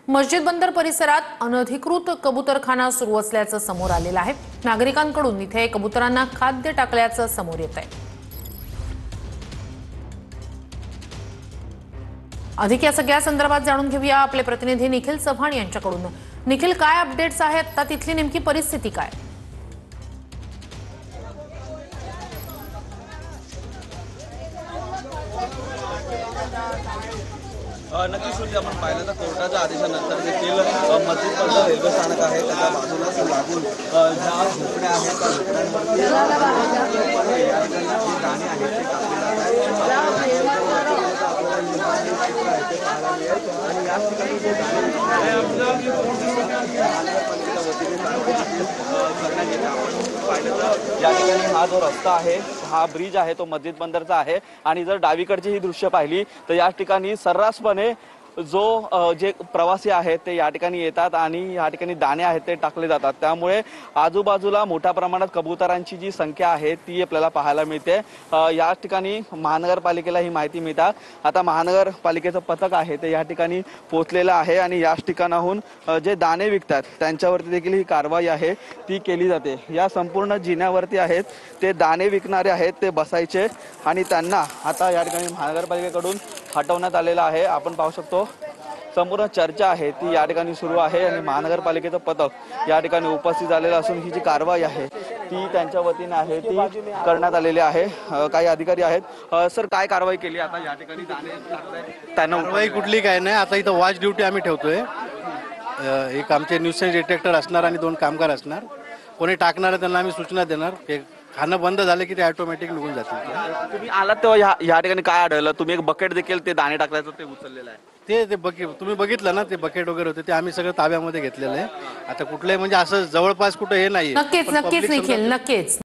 मस्जिद बंदर परिसरात अनधिकृत कबूतरखाना सुरू असल्याचं समोर आलेलं आहे। नागरिकांकडून इथे कबुतरांना खाद्य टाकल्याचं समोर येत आहे। अधिक या सगळ्या संदर्भात जाणून घेऊया आपले प्रतिनिधी निखिल चव्हाण यांच्याकडून। निखिल, काय अपडेट्स आहेत? आता तिथली नेमकी परिस्थिती काय? नक्कीच म्हणजे आपण पाहिलं तर कोर्टाच्या आदेशानंतर देखील मस्जिद बंदर रेल्वे स्थानक आहे त्याच्या बाजूलाच लागून ज्या झोपड्या आहेत त्या झोपड्यांवरती या ठिकाणी जे दाणे आहेत ते टाकले जात आहेत आणि याच ठिकाणी जे दाणे करण्यात येते। आपण पाहिलं तर या ठिकाणी हा जो रस्ता आहे, हा ब्रिज आहे, तो मस्जिद बंदरचा आहे आणि जर डावीकडची ही दृश्य पाहिली तर या ठिकाणी सर्रासपणे जे प्रवासी आहेत ते या ठिकाणी येतात आणि या ठिकाणी दाणे आहेत ते टाकले जातात। त्यामुळे आजूबाजूला मोठ्या प्रमाणात कबुतरांची जी संख्या आहे ती आपल्याला पाहायला मिळते। या ठिकाणी महानगरपालिकेला ही माहिती मिळतात। आता महानगरपालिकेचं पथक आहे ते या ठिकाणी पोहोचलेलं आहे आणि याच ठिकाणाहून जे दाणे विकतात त्यांच्यावरती देखील ही कारवाई आहे ती केली जाते। या संपूर्ण जिन्यावरती आहेत ते दाणे विकणारे आहेत ते बसायचे आणि त्यांना आता या ठिकाणी महानगरपालिकेकडून हटवण्यात आलेलं आहे। आपण पाहू शकतो संपूर्ण चर्चा आहे ती या ठिकाणी सुरू आहे आणि महानगरपालिकेचं पथक या ठिकाणी उपस्थित झालेलं असून ही जी कारवाई आहे ती त्यांच्या वतीने आहे ती करण्यात आलेली आहे। काही अधिकारी आहेत। सर, काय कारवाई केली आता या ठिकाणी त्यांना? कारवाई कुठली काय नाही, आता इथं वॉच ड्युटी आम्ही ठेवतोय। एक आमचे न्यूसेन्स डिटेक्टर असणार आणि 2 कामगार असणार। कोणी टाकणार त्यांना आम्ही सूचना देणार। खाणं बंद झालं की ते ऑटोमॅटिक निघून जातील। तुम्ही आलात तेव्हा या ठिकाणी काय आढळलं? तुम्ही एक बकेट देखील ते दाणे टाकल्याचं ते उचललेलं आहे। ते बकेट तुम्ही बघितलं ना, ते बकेट वगैरे होते ते आम्ही सगळं ताब्यामध्ये घेतलेलं आहे। आता कुठलंही म्हणजे असं जवळपास कुठं हे नाही। नक्कीच निखिल, नक्कीच।